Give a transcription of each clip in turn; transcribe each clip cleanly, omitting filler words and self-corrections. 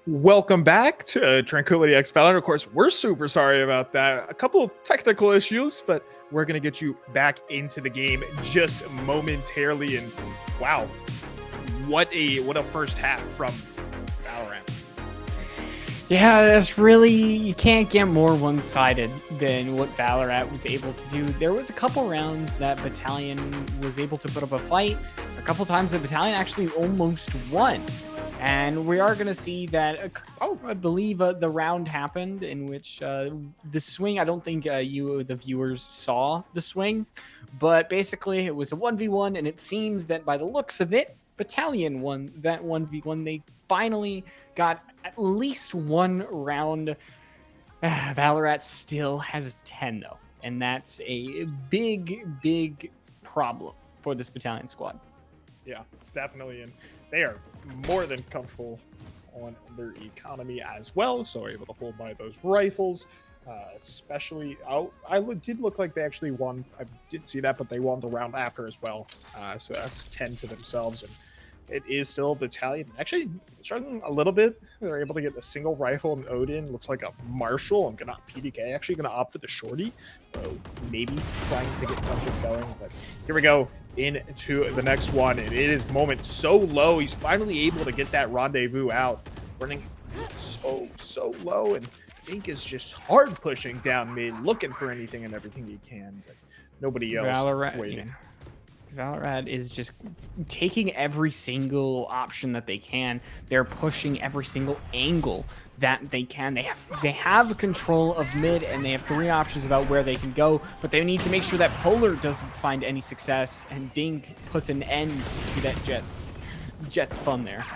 Welcome back to Tranquility X Valorant. Of course, we're super sorry about that. A couple of technical issues, but we're going to get you back into the game just momentarily. And wow, what a first half from Valorant. Yeah, that's really, you can't get more one-sided than what Valorat was able to do. There was a couple rounds that Battalion was able to put up a fight. A couple times the Battalion actually almost won. And we are going to see that, I believe the round happened in which the swing, I don't think you, the viewers, saw the swing. But basically, it was a 1v1, and it seems that by the looks of it, Battalion won that 1v1. They finally got at least one round. Valorat still has 10, though. And that's a big problem for this Battalion squad. Yeah, definitely. And they are more than comfortable on their economy as well, so are able to hold by those rifles. Especially, I did look like they actually won. I did see that, but they won the round after as well. So that's 10 to themselves, and it is still Battalion. Actually, struggling a little bit. They're able to get a single rifle, and Odin looks like a Marshall. I'm gonna PDK. Actually, gonna opt for the shorty. So maybe trying to get something going. But here we go into the next one, and it is moment so low. He's finally able to get that rendezvous out, running so low, and Dink is just hard pushing down mid, looking for anything and everything he can, but nobody else waiting. Valorat is just taking every single option that they can. They're pushing every single angle that they can. They have control of mid, and they have three options about where they can go, but they need to make sure that Polar doesn't find any success, and Dink puts an end to that Jets fun there.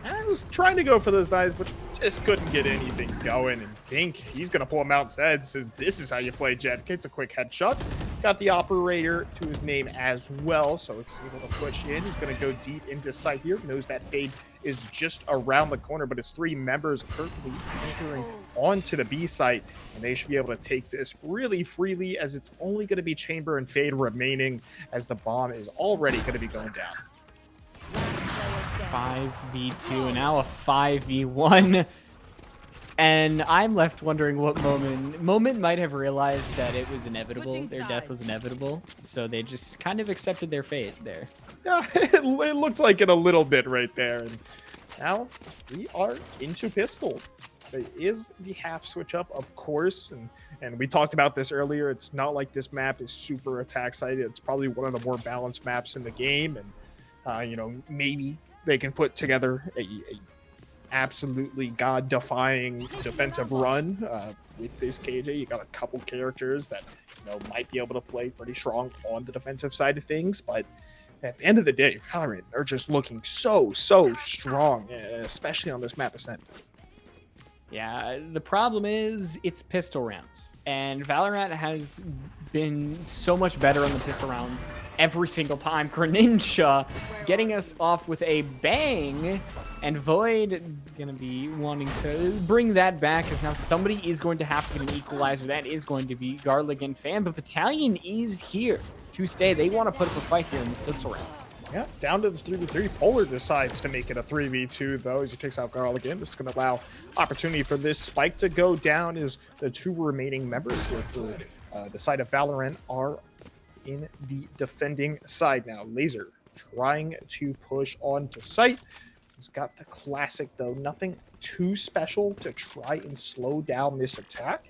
I was trying to go for those knives, but just couldn't get anything going. And Dink, he's going to pull him out instead. Says, this is how you play Jet. Gets a quick headshot. Got the operator to his name as well, so he's able to push in. He's going to go deep into sight here. Knows that fade is just around the corner, but his three members currently anchoring onto the B site, and they should be able to take this really freely, as it's only going to be Chamber and Fade remaining, as the bomb is already going to be going down. 5v2 and now a 5v1, and I'm left wondering what Moment might have realized that it was inevitable. Their death was inevitable, so they just kind of accepted their fate there. Yeah, it looked like it a little bit right there. And now we are into pistol. There is the half switch up, of course, and we talked about this earlier. It's not like this map is super attack sided. It's probably one of the more balanced maps in the game, and maybe they can put together a absolutely god-defying defensive run with this KJ. You got a couple characters that might be able to play pretty strong on the defensive side of things, but at the end of the day, Valorant are just looking so strong, especially on this map Ascent. Yeah, the problem is it's pistol rounds, and Valorant has been so much better on the pistol rounds every single time. Greninja getting us off with a bang, and Void gonna be wanting to bring that back, as now somebody is going to have to get an equalizer. That is going to be Garlic and Fan, but Battalion is here to stay. They want to put up a fight here in this pistol round. Yeah, down to the 3v3. Polar decides to make it a 3v2, though, as he takes out Garlic again. This is going to allow opportunity for this spike to go down, as the two remaining members here for the side of Valorant are in the defending side now. Laser trying to push on to site. He's got the classic, though. Nothing too special to try and slow down this attack.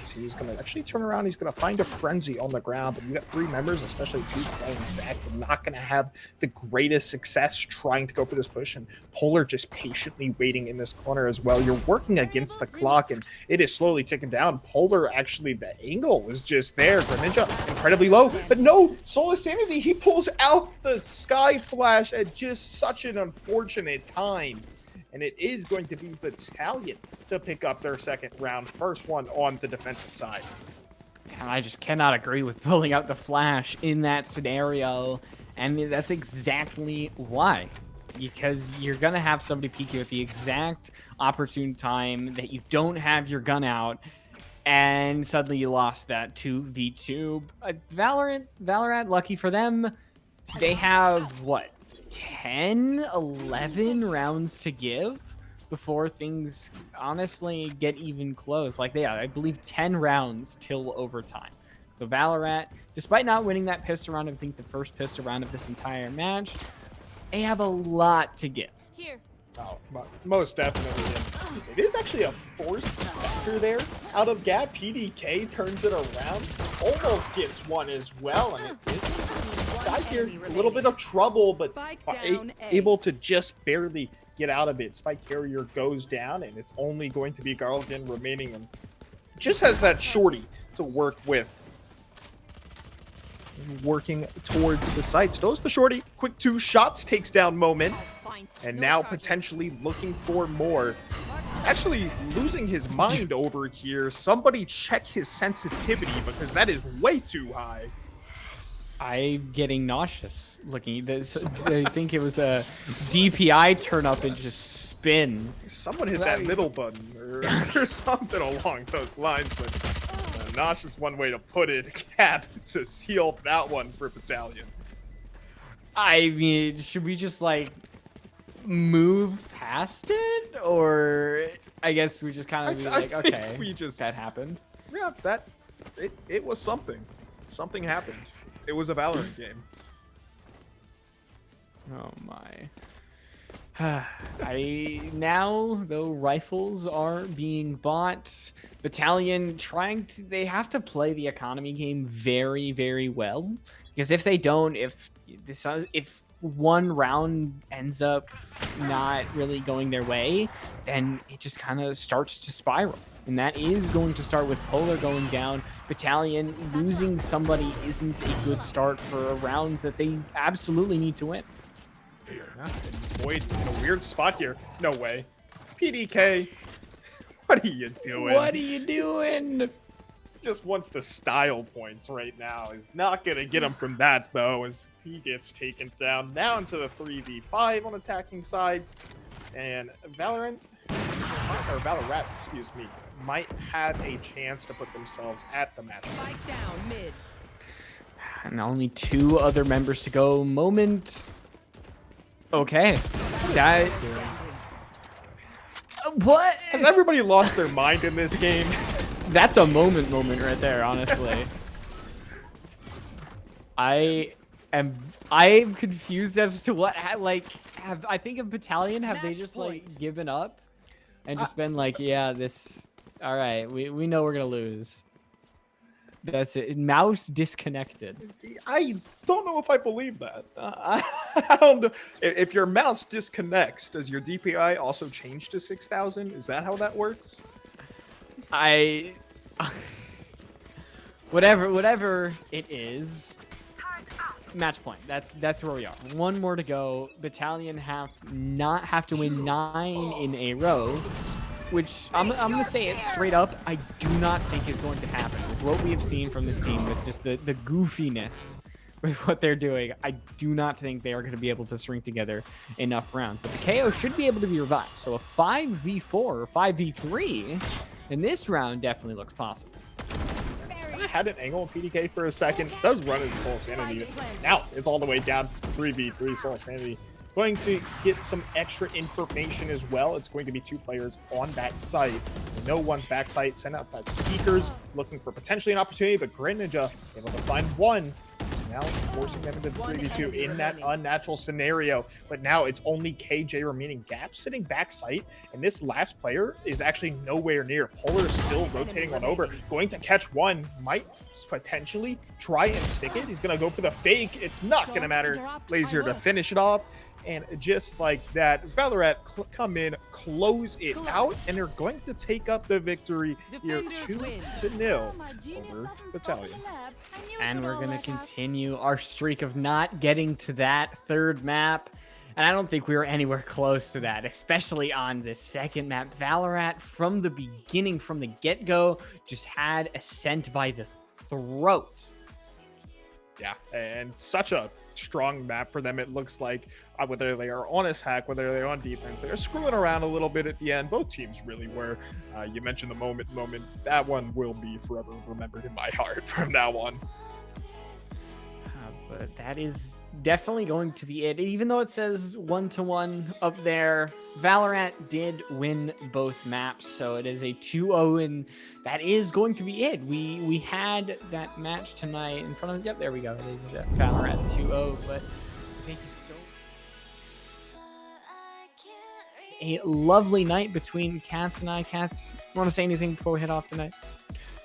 So he's going to actually turn around. He's going to find a frenzy on the ground, but you got three members, especially two playing back. They're not going to have the greatest success trying to go for this push, and Polar just patiently waiting in this corner as well. You're working against the clock, and it is slowly ticking down. Polar, actually, the angle was just there. Greninja incredibly low, but no, Soul of Sanity, he pulls out the Sky Flash at just such an unfortunate time. And it is going to be Battalion to pick up their second round. First one on the defensive side. And I just cannot agree with pulling out the flash in that scenario. And that's exactly why. Because you're going to have somebody peek you at the exact opportune time that you don't have your gun out. And suddenly you lost that 2v2. Valorant, lucky for them, they have, what, 10, 11 rounds to give before things honestly get even close. Like they are, I believe, 10 rounds till overtime. So Valorant, despite not winning that pistol round, I think the first pistol round of this entire match, they have a lot to give. Here. Oh, most definitely. And it is actually a force factor there out of Gap. PDK turns it around, almost gets one as well, and it is Spike here, a little bit of trouble, but able to just barely get out of it. Spike carrier goes down, and it's only going to be Garligan remaining, and just has that shorty to work with. Working towards the site. Stows the shorty. Quick 2 shots, takes down Moment. And now potentially looking for more. Actually losing his mind over here. Somebody check his sensitivity because that is way too high. I'm getting nauseous looking at this. I think it was a DPI turn up and just spin. Someone hit that middle button or something along those lines, but nauseous one way to put it. Cap to seal that one for Battalion. I mean, should we just like move past it, or I guess we just kind of be like, okay, we just that happened. Yeah, it was something. Something happened. It was a Valorant game. Oh my. Now though rifles are being bought, Battalion they have to play the economy game very, very well, because if they don't, if one round ends up not really going their way, then it just kind of starts to spiral. And that is going to start with Polar going down. Battalion losing somebody isn't a good start for rounds that they absolutely need to win. Yeah, Void in a weird spot here. No way. PDK, what are you doing? What are you doing? Just wants the style points right now. Is not going to get him from that, though, as he gets taken down. Now into the 3v5 on attacking sides. And Valorat, excuse me, might have a chance to put themselves at the match. Spike down mid. And only 2 other members to go. Moment. Okay. That. What? Has everybody lost their mind in this game? That's a moment right there, honestly. I'm confused as to what I think of Battalion, have they just like given up and just been like, yeah, all right, we know we're gonna lose. That's it. Mouse disconnected. I don't know if I believe that. I don't know. If your mouse disconnects, does your DPI also change to 6,000? Is that how that works? Whatever it is. Match point. That's where we are. 1 more to go. Battalion have to win 9 in a row, which I'm gonna say it straight up, I do not think is going to happen. With what we have seen from this team, with just the goofiness with what they're doing, I do not think they are going to be able to string together enough rounds. But the KO should be able to be revived. So a 5v4 or 5v3 in this round definitely looks possible. I had an angle on PDK for a second. It does run into Soul Sanity. Now it's all the way down to 3v3 Soul Sanity. Going to get some extra information as well. It's going to be 2 players on that site. No one's back site. Send out that Seekers looking for potentially an opportunity, but Greninja able to find one. Now forcing them into the 3v2 in that unnatural scenario. But now it's only KJ remaining. Gap sitting back site, and this last player is actually nowhere near. Polar still rotating on over. Going to catch one. Might potentially try and stick it. He's going to go for the fake. It's not going to matter. Laser to finish it off. And just like that, Valorat come in, close it out, and they're going to take up the victory here 2-0 over Battalion. And we're going to continue our streak of not getting to that 3rd map. And I don't think we were anywhere close to that, especially on the 2nd map. Valorat, from the beginning, from the get-go, just had Ascent by the throat. Yeah, and such a strong map for them. It looks like whether they are on attack, whether they're on defense, they're screwing around a little bit at the end. Both teams really were. You mentioned the moment. That one will be forever remembered in my heart from now on. But that is definitely going to be it. Even though it says 1-1 up there, Valorant did win both maps, so it is a 2-0, and that is going to be it. We had that match tonight in front of. Yep, there we go. It is Valorant 2-0. But thank you so much. A lovely night between Cats and I. Cats, want to say anything before we head off tonight?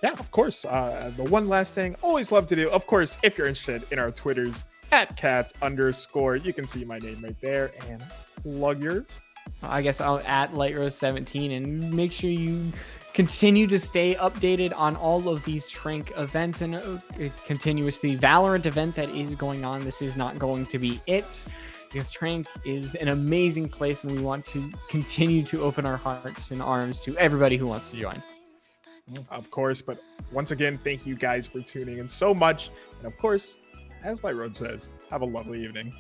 Yeah, of course. The one last thing, always love to do, of course, if you're interested in our Twitters, @cats_, you can see my name right there, and plug yours. I guess I'll @LightRose17, and make sure you continue to stay updated on all of these Trank events and continuously Valorant event that is going on. This is not going to be it, because Trank is an amazing place, and we want to continue to open our hearts and arms to everybody who wants to join. Of course, but once again, thank you guys for tuning in so much. And of course, as Lightroad says, have a lovely evening.